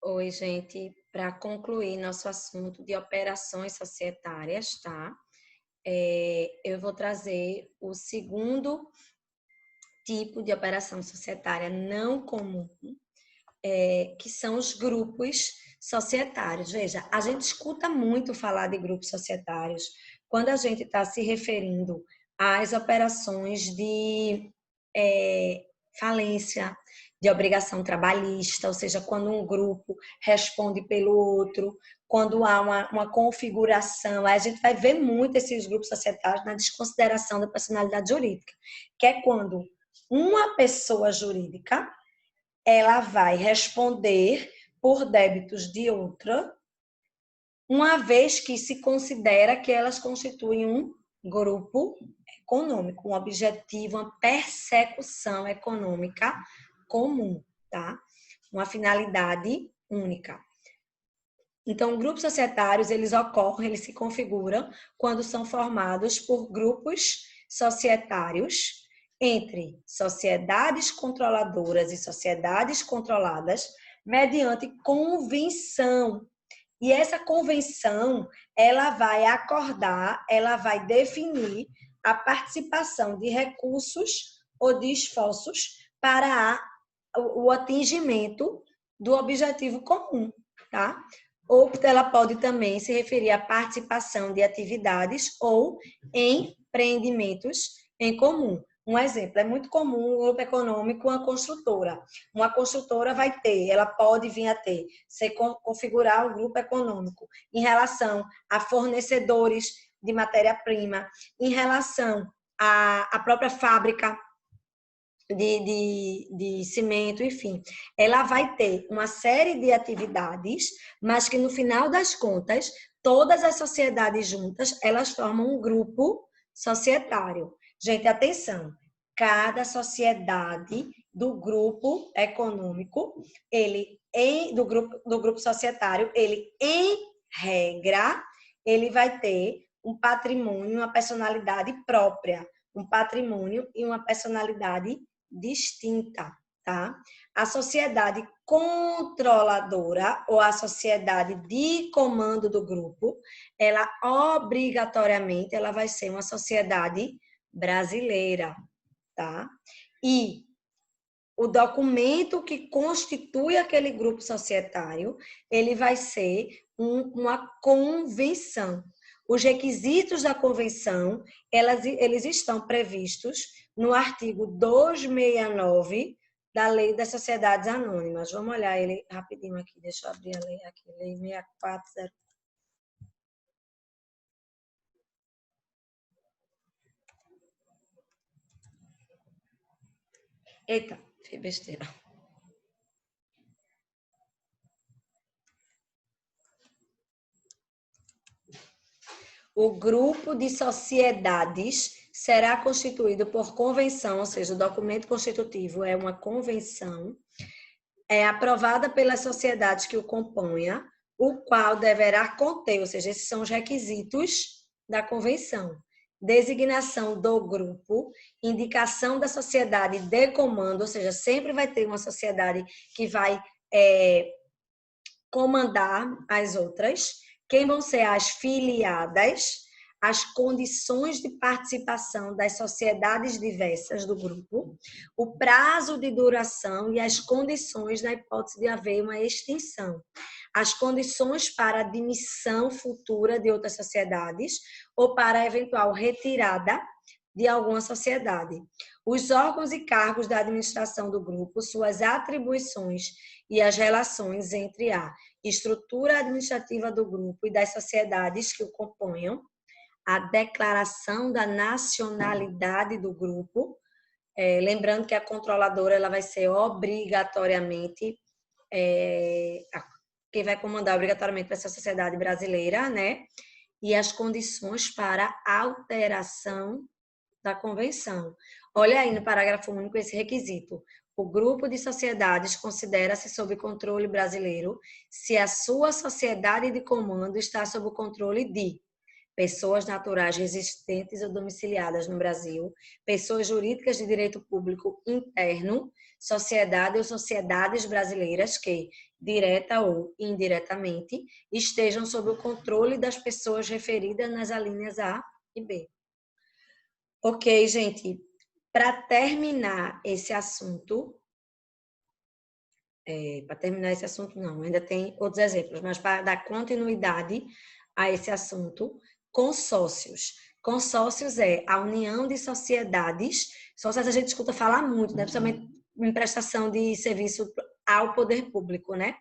Oi, gente. Para concluir nosso assunto de operações societárias, tá? Eu vou trazer o segundo tipo de operação societária não comum, que são os grupos societários. Veja, a gente escuta muito falar de grupos societários quando a gente está se referindo às operações de falência, de obrigação trabalhista, ou seja, quando um grupo responde pelo outro, quando há uma configuração, a gente vai ver muito esses grupos societários na desconsideração da personalidade jurídica, que é quando uma pessoa jurídica ela vai responder por débitos de outra, uma vez que se considera que elas constituem um grupo econômico, um objetivo, uma persecução econômica comum, tá? Uma finalidade única. Então, grupos societários, eles ocorrem, eles se configuram quando são formados por grupos societários entre sociedades controladoras e sociedades controladas mediante convenção. E essa convenção, ela vai acordar, ela vai definir a participação de recursos ou de esforços para o atingimento do objetivo comum, tá? Ou ela pode também se referir à participação de atividades ou empreendimentos em comum. Um exemplo, é muito comum um grupo econômico, uma construtora. Uma construtora vai ter, ela pode vir a ter, se configurar um grupo econômico em relação a fornecedores de matéria-prima, em relação à própria fábrica de cimento, enfim. Ela vai ter uma série de atividades, mas que no final das contas, todas as sociedades juntas, elas formam um grupo societário. Gente, atenção, cada sociedade do grupo econômico, do grupo societário, ele, em regra, ele vai ter um patrimônio, uma personalidade própria, um patrimônio e uma personalidade distinta, tá? A sociedade controladora ou a sociedade de comando do grupo, ela obrigatoriamente ela vai ser uma sociedade brasileira, tá? E o documento que constitui aquele grupo societário, ele vai ser uma convenção. Os requisitos da convenção, eles estão previstos no artigo 269 da Lei das Sociedades Anônimas. Vamos olhar ele rapidinho aqui, deixa eu abrir a lei aqui, Lei 640. Eita, fiz besteira. O grupo de sociedades será constituído por convenção, ou seja, o documento constitutivo é uma convenção, aprovada pelas sociedades que o componham, o qual deverá conter, ou seja, esses são os requisitos da convenção. Designação do grupo, indicação da sociedade de comando, ou seja, sempre vai ter uma sociedade que vai comandar as outras, quem vão ser as filiadas, as condições de participação das sociedades diversas do grupo, o prazo de duração e as condições na hipótese de haver uma extinção, as condições para admissão futura de outras sociedades ou para eventual retirada de alguma sociedade. Os órgãos e cargos da administração do grupo, suas atribuições e as relações entre a estrutura administrativa do grupo e das sociedades que o componham, a declaração da nacionalidade do grupo, lembrando que a controladora ela vai ser obrigatoriamente, quem vai comandar obrigatoriamente vai ser a sociedade brasileira, né? E as condições para alteração da convenção. Olha aí no parágrafo único esse requisito. O grupo de sociedades considera-se sob controle brasileiro se a sua sociedade de comando está sob o controle de pessoas naturais residentes ou domiciliadas no Brasil, pessoas jurídicas de direito público interno, sociedade ou sociedades brasileiras que, direta ou indiretamente, estejam sob o controle das pessoas referidas nas alíneas A e B. Ok, gente, para terminar esse assunto, não, ainda tem outros exemplos, mas para dar continuidade a esse assunto, consórcios. Consórcios é a união de sociedades, sócios a gente escuta falar muito, né? Principalmente em prestação de serviço ao poder público, né?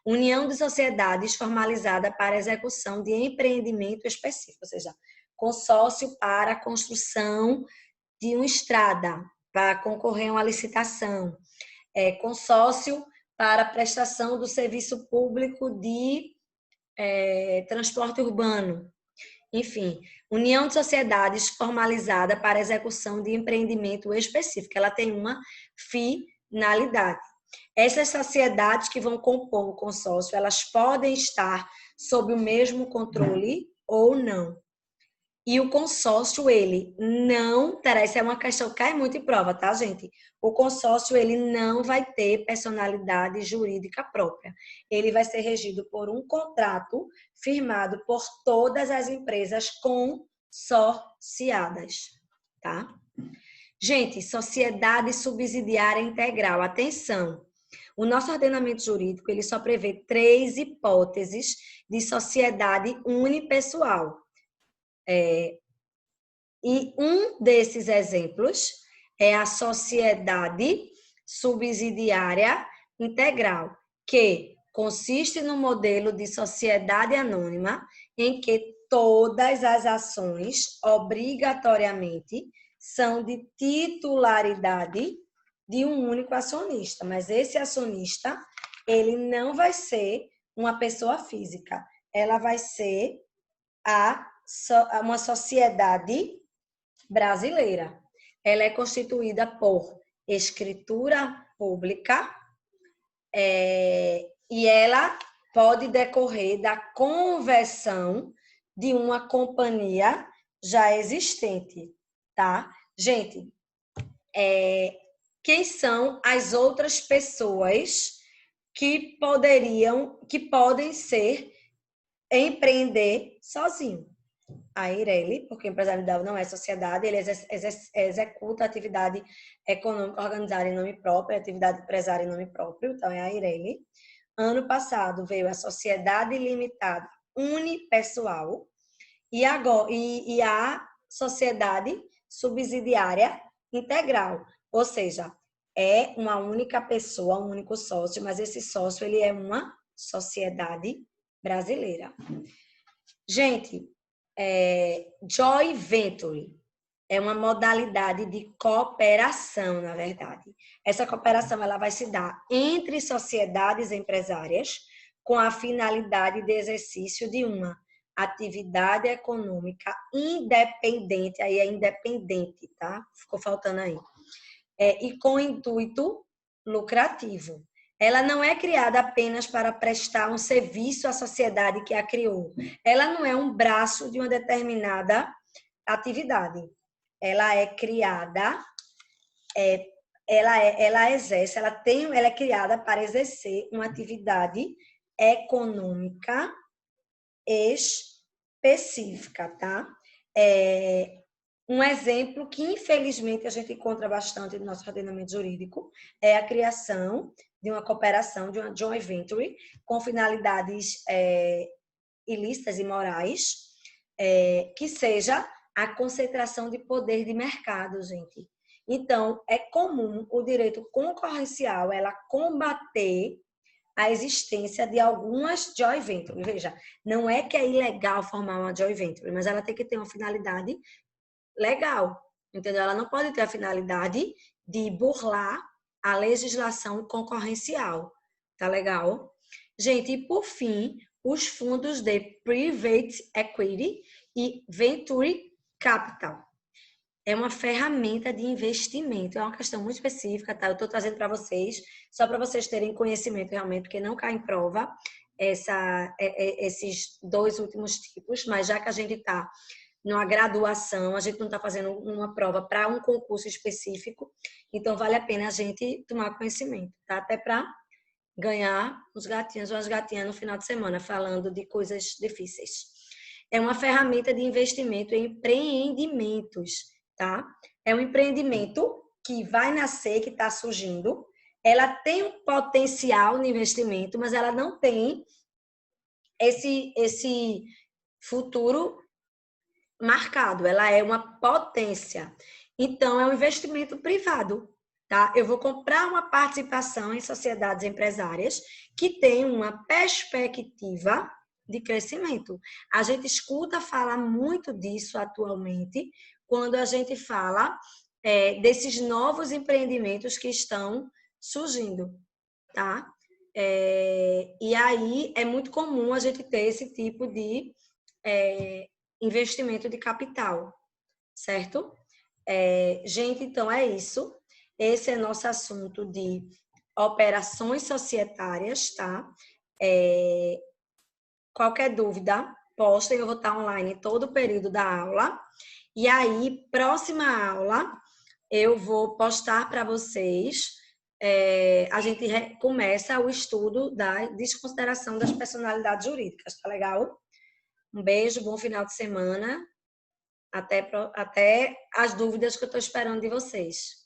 União de sociedades formalizada para execução de empreendimento específico, ou seja, consórcio para a construção de uma estrada, para concorrer a uma licitação, consórcio para a prestação do serviço público de transporte urbano. Enfim, união de sociedades formalizada para execução de empreendimento específico. Ela tem uma finalidade. Essas sociedades que vão compor o consórcio, elas podem estar sob o mesmo controle ou não. E o consórcio, ele não terá, isso é uma questão que cai muito em prova, tá, gente? O consórcio, ele não vai ter personalidade jurídica própria. Ele vai ser regido por um contrato firmado por todas as empresas consorciadas, tá? Gente, sociedade subsidiária integral, atenção. O nosso ordenamento jurídico, ele só prevê 3 hipóteses de sociedade unipessoal. E um desses exemplos é a sociedade subsidiária integral, que consiste no modelo de sociedade anônima em que todas as ações, obrigatoriamente, são de titularidade de um único acionista. Mas esse acionista, ele não vai ser uma pessoa física. Ela vai ser uma sociedade brasileira. Ela é constituída por escritura pública e ela pode decorrer da conversão de uma companhia já existente, tá? Gente, quem são as outras pessoas que podem empreender sozinho? A Eireli, porque o empresarial não é sociedade, ele executa atividade econômica organizada em nome próprio, atividade empresária em nome próprio, então é a Eireli. Ano passado veio a Sociedade Limitada Unipessoal e a Sociedade Subsidiária Integral, ou seja, é uma única pessoa, um único sócio, mas esse sócio ele é uma sociedade brasileira. Gente, joint venture é uma modalidade de cooperação, na verdade. Essa cooperação ela vai se dar entre sociedades empresárias com a finalidade de exercício de uma atividade econômica independente, aí é independente, tá? Ficou faltando aí. E com intuito lucrativo. Ela não é criada apenas para prestar um serviço à sociedade que a criou. Ela não é um braço de uma determinada atividade. Ela é criada, ela é criada para exercer uma atividade econômica específica, tá? Um exemplo que, infelizmente, a gente encontra bastante no nosso ordenamento jurídico é a criação de uma cooperação, de uma joint venture, com finalidades ilícitas e morais, que seja a concentração de poder de mercado, gente. Então, é comum o direito concorrencial ela combater a existência de algumas joint ventures. Veja, não é que é ilegal formar uma joint venture, mas ela tem que ter uma finalidade legal, entendeu? Ela não pode ter a finalidade de burlar a legislação concorrencial, tá legal? Gente, e por fim, os fundos de Private Equity e Venture Capital. É uma ferramenta de investimento, é uma questão muito específica, tá? Eu estou trazendo para vocês, só para vocês terem conhecimento realmente, porque não cai em prova. esses dois últimos tipos, mas já que a gente está numa graduação, a gente não está fazendo uma prova para um concurso específico, então vale a pena a gente tomar conhecimento, tá? Até para ganhar uns gatinhos ou as gatinhas no final de semana, falando de coisas difíceis. É uma ferramenta de investimento em empreendimentos, tá? É um empreendimento que vai nascer, que está surgindo. Ela tem um potencial no investimento, mas ela não tem esse futuro marcado. Ela é uma potência. Então, é um investimento privado, tá? Eu vou comprar uma participação em sociedades empresárias que tem uma perspectiva de crescimento. A gente escuta falar muito disso atualmente, quando a gente fala desses novos empreendimentos que estão surgindo, tá? E aí é muito comum a gente ter esse tipo de investimento de capital, certo? Gente, então é isso. Esse é nosso assunto de operações societárias, tá? Qualquer dúvida, postem, eu vou estar online todo o período da aula. E aí, próxima aula, eu vou postar para vocês. A gente começa o estudo da desconsideração das personalidades jurídicas, tá legal? Um beijo, bom final de semana. Até as dúvidas que eu estou esperando de vocês.